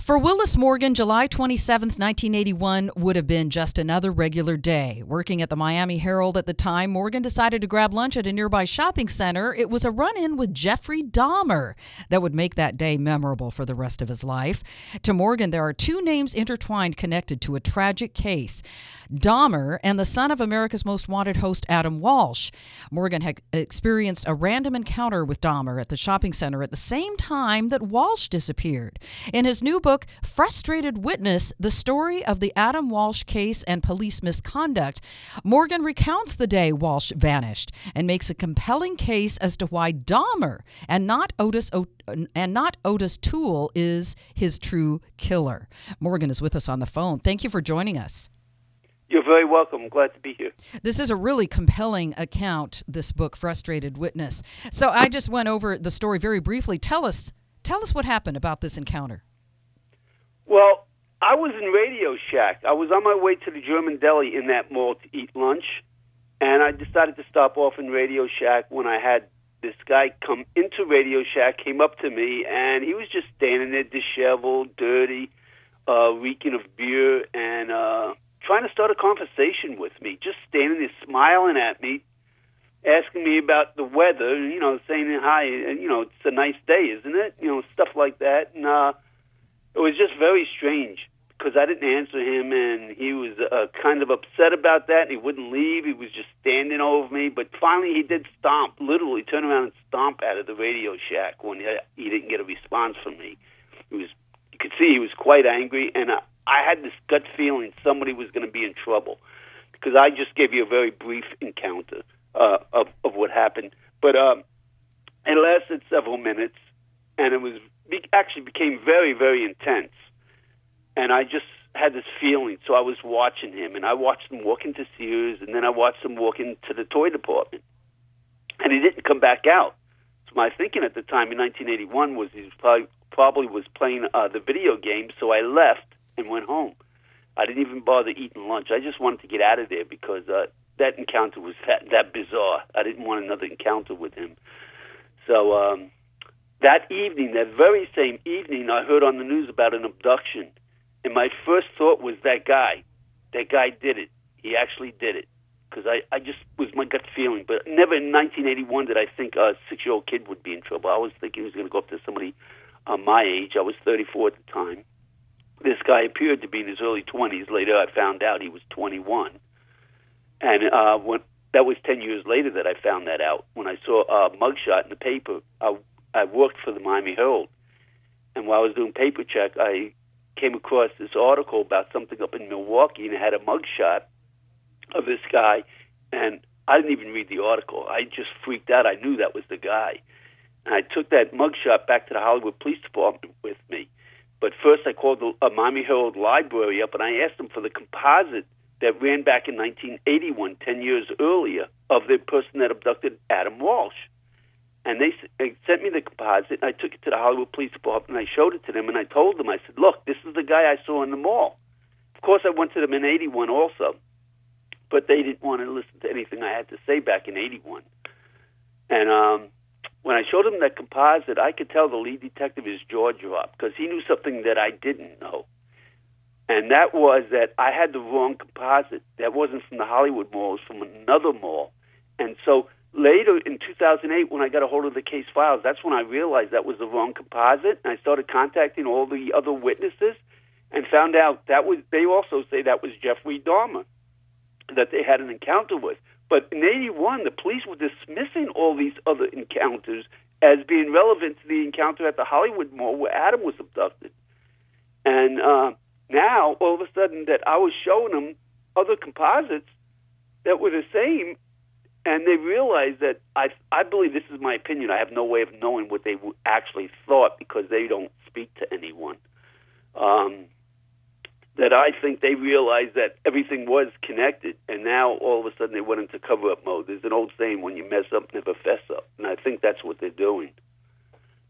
For Willis Morgan, July 27th, 1981 would have been just another regular day. Working at the Miami Herald at the time, Morgan decided to grab lunch at a nearby shopping center. It was a run-in with Jeffrey Dahmer that would make that day memorable for the rest of his life. To Morgan, there are two names intertwined connected to a tragic case: Dahmer and the son of America's Most Wanted host Adam Walsh. Morgan had experienced a random encounter with Dahmer at the shopping center at the same time that Walsh disappeared. In his new book, Frustrated Witness, The Story of the Adam Walsh Case and Police Misconduct, Morgan recounts the day Walsh vanished and makes a compelling case as to why Dahmer and not Otis Toole is his true killer. Morgan is with us on the phone. Thank you for joining us. You're very welcome. I'm glad to be here. This is a really compelling account, this book, Frustrated Witness. So I just went over the story very briefly. Tell us what happened about this encounter. Well, I was in Radio Shack. I was on my way to the German deli in that mall to eat lunch, and I decided to stop off in Radio Shack when I had this guy come into Radio Shack, came up to me, and he was just standing there disheveled, dirty, reeking of beer, and trying to start a conversation with me, just standing there smiling at me, asking me about the weather, saying, hi, it's a nice day, isn't it? Stuff like that. And it was just very strange because I didn't answer him, and he was kind of upset about that, and he wouldn't leave. He was just standing over me. But finally he did literally turn around and stomp out of the Radio Shack when he didn't get a response from me. You could see he was quite angry, and I had this gut feeling somebody was going to be in trouble because I just gave you a very brief encounter of what happened. But it lasted several minutes, and it actually became very, very intense. And I just had this feeling, so I was watching him, and I watched him walk into Sears, and then I watched him walk into the toy department. And he didn't come back out. So my thinking at the time in 1981 was he probably was playing the video game, so I left and went home. I didn't even bother eating lunch. I just wanted to get out of there because that encounter was that bizarre. I didn't want another encounter with him. So that evening, that very same evening, I heard on the news about an abduction. And my first thought was that guy did it. He actually did it. Because I just was my gut feeling. But never in 1981 did I think a 6-year-old kid would be in trouble. I was thinking he was going to go up to somebody my age. I was 34 at the time. This guy appeared to be in his early 20s. Later, I found out he was 21. And that was 10 years later that I found that out. When I saw a mugshot in the paper, I worked for the Miami Herald. And while I was doing paper check, I came across this article about something up in Milwaukee, and it had a mugshot of this guy. And I didn't even read the article. I just freaked out. I knew that was the guy. And I took that mugshot back to the Hollywood Police Department with me. But first I called the Miami Herald Library up, and I asked them for the composite that ran back in 1981, 10 years earlier, of the person that abducted Adam Walsh. And they sent me the composite, and I took it to the Hollywood Police Department, and I showed it to them, and I told them, I said, look, this is the guy I saw in the mall. Of course, I went to them in 81 also, but they didn't want to listen to anything I had to say back in 81. And when I showed him that composite, I could tell the lead detective, his jaw dropped, because he knew something that I didn't know. And that was that I had the wrong composite. That wasn't from the Hollywood Mall. It was from another mall. And so later in 2008, when I got a hold of the case files, that's when I realized that was the wrong composite. And I started contacting all the other witnesses and found out they also say that was Jeffrey Dahmer that they had an encounter with. But in 81, the police were dismissing all these other encounters as being relevant to the encounter at the Hollywood Mall where Adam was abducted. And now, all of a sudden, that I was showing them other composites that were the same, and they realized that I believe, this is my opinion, I have no way of knowing what they actually thought because they don't speak to anyone, that I think they realized that everything was connected, and now all of a sudden they went into cover-up mode. There's an old saying, when you mess up, never fess up, and I think that's what they're doing.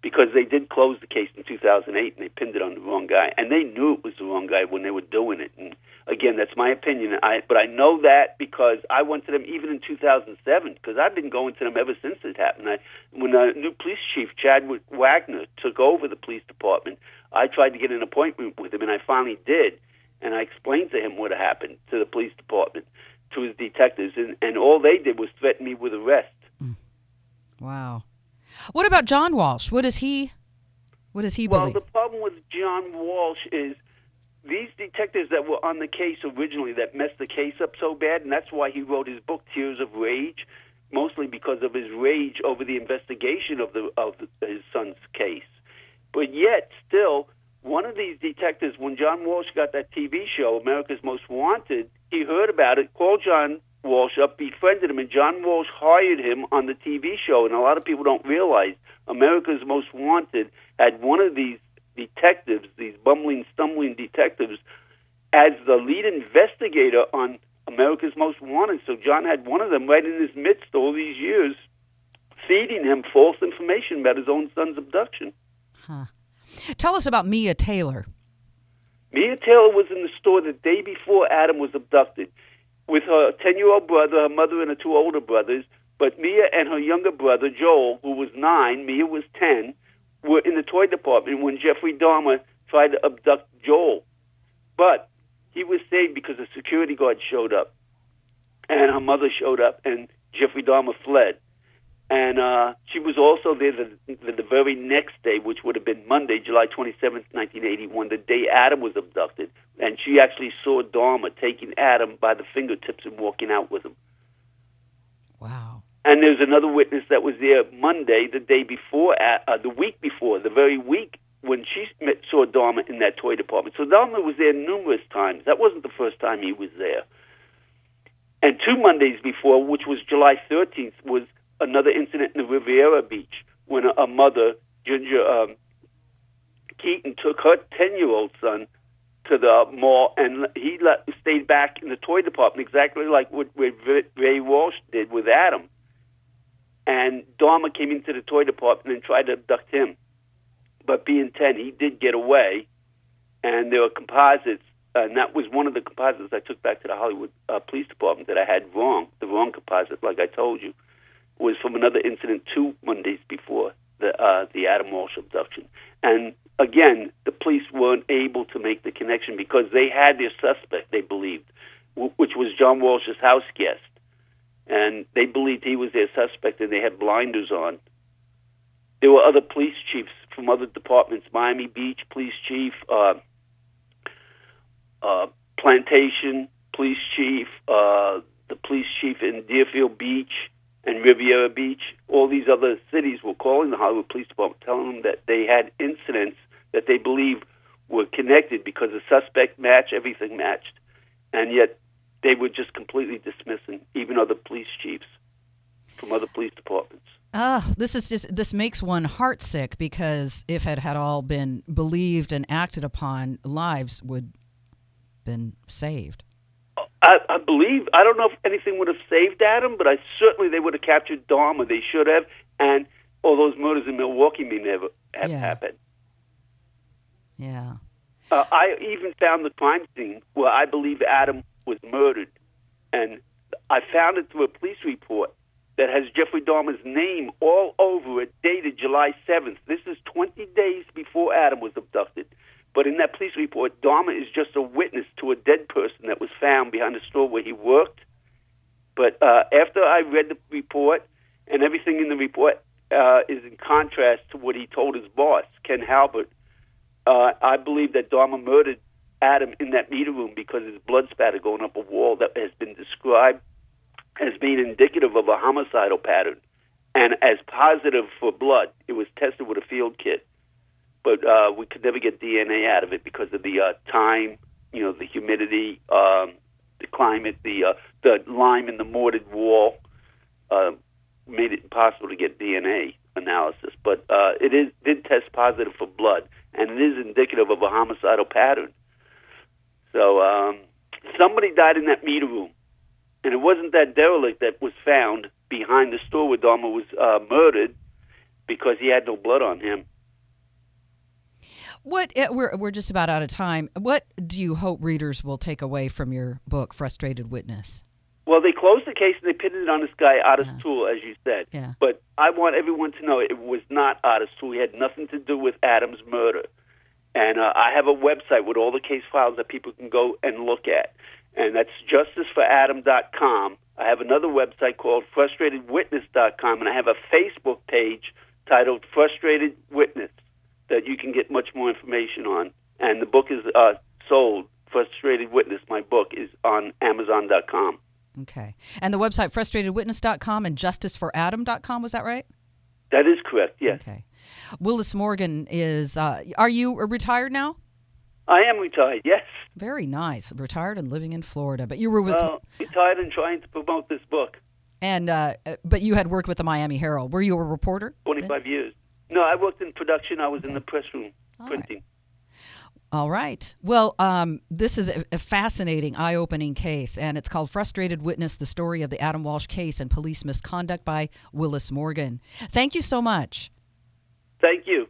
Because they did close the case in 2008, and they pinned it on the wrong guy. And they knew it was the wrong guy when they were doing it. And Again, that's my opinion. But I know that because I went to them even in 2007, because I've been going to them ever since it happened. When the new police chief, Chief Wagner, took over the police department, I tried to get an appointment with him, and I finally did. And I explained to him what had happened to the police department, to his detectives, and all they did was threaten me with arrest. Wow. What about John Walsh? What does he believe? Well, the problem with John Walsh is these detectives that were on the case originally that messed the case up so bad, and that's why he wrote his book, Tears of Rage, mostly because of his rage over the investigation of his son's case. But yet, still, one of these detectives, when John Walsh got that TV show, America's Most Wanted, he heard about it, called John Walsh up, befriended him, and John Walsh hired him on the TV show. And a lot of people don't realize America's Most Wanted had one of these detectives, these bumbling, stumbling detectives, as the lead investigator on America's Most Wanted. So John had one of them right in his midst all these years, feeding him false information about his own son's abduction. Huh. Tell us about Mia Taylor. Mia Taylor was in the store the day before Adam was abducted with her 10-year-old brother, her mother, and her two older brothers. But Mia and her younger brother, Joel, who was 9, Mia was 10, were in the toy department when Jeffrey Dahmer tried to abduct Joel. But he was saved because a security guard showed up, and her mother showed up, and Jeffrey Dahmer fled. And she was also there the very next day, which would have been Monday, July 27th, 1981, the day Adam was abducted. And she actually saw Dahmer taking Adam by the fingertips and walking out with him. Wow. And there's another witness that was there Monday, the day before, the week before, the very week when she saw Dahmer in that toy department. So Dahmer was there numerous times. That wasn't the first time he was there. And 2 Mondays before, which was July 13th, was another incident in the Riviera Beach when a mother, Ginger Keaton, took her 10-year-old son to the mall, and he stayed back in the toy department, exactly like what Ray Walsh did with Adam. And Dahmer came into the toy department and tried to abduct him. But being 10, he did get away, and there were composites, and that was one of the composites I took back to the Hollywood Police Department that I had wrong, the wrong composite, like I told you, was from another incident 2 Mondays before the Adam Walsh abduction. And again, the police weren't able to make the connection because they had their suspect, they believed, which was John Walsh's house guest. And they believed he was their suspect, and they had blinders on. There were other police chiefs from other departments, Miami Beach police chief, Plantation police chief, the police chief in Deerfield Beach and Riviera Beach. All these other cities were calling the Hollywood Police Department, telling them that they had incidents that they believe were connected because the suspect matched, everything matched. And yet they were just completely dismissing even other police chiefs from other police departments. This makes one heartsick, because if it had all been believed and acted upon, lives would have been saved. I believe, I don't know if anything would have saved Adam, but certainly they would have captured Dahmer. They should have, and all those murders in Milwaukee may never have happened. Yeah. I even found the crime scene where I believe Adam was murdered, and I found it through a police report that has Jeffrey Dahmer's name all over it, dated July 7th. This is 20 days before Adam was abducted. But in that police report, Dahmer is just a witness to a dead person that was found behind the store where he worked. But after I read the report, and everything in the report is in contrast to what he told his boss, Ken Halbert, I believe that Dahmer murdered Adam in that meter room because his blood spatter going up a wall that has been described as being indicative of a homicidal pattern. And as positive for blood, it was tested with a field kit. But we could never get DNA out of it because of the time, the humidity, the climate, the lime in the mortared wall made it impossible to get DNA analysis. But it did test positive for blood, and it is indicative of a homicidal pattern. So somebody died in that meter room, and it wasn't that derelict that was found behind the store where Dahmer was murdered because he had no blood on him. We're just about out of time. What do you hope readers will take away from your book, Frustrated Witness? Well, they closed the case and they pinned it on this guy, Otis Toole, as you said. Yeah. But I want everyone to know it was not Otis Toole. He had nothing to do with Adam's murder. And I have a website with all the case files that people can go and look at. And that's justiceforadam.com. I have another website called frustratedwitness.com, and I have a Facebook page titled Frustrated Witness that you can get much more information on. And the book is sold. Frustrated Witness, my book, is on Amazon.com. Okay. And the website frustratedwitness.com and justiceforadam.com, was that right? That is correct, yes. Okay. Willis Morgan is, are you retired now? I am retired, yes. Very nice. Retired and living in Florida. But you were with... retired and trying to promote this book. And but you had worked with the Miami Herald. Were you a reporter? 25 years. No, I worked in production. I was in the press room printing. All right. Well, this is a fascinating, eye-opening case, and it's called Frustrated Witness, the story of the Adam Walsh case and police misconduct by Willis Morgan. Thank you so much. Thank you.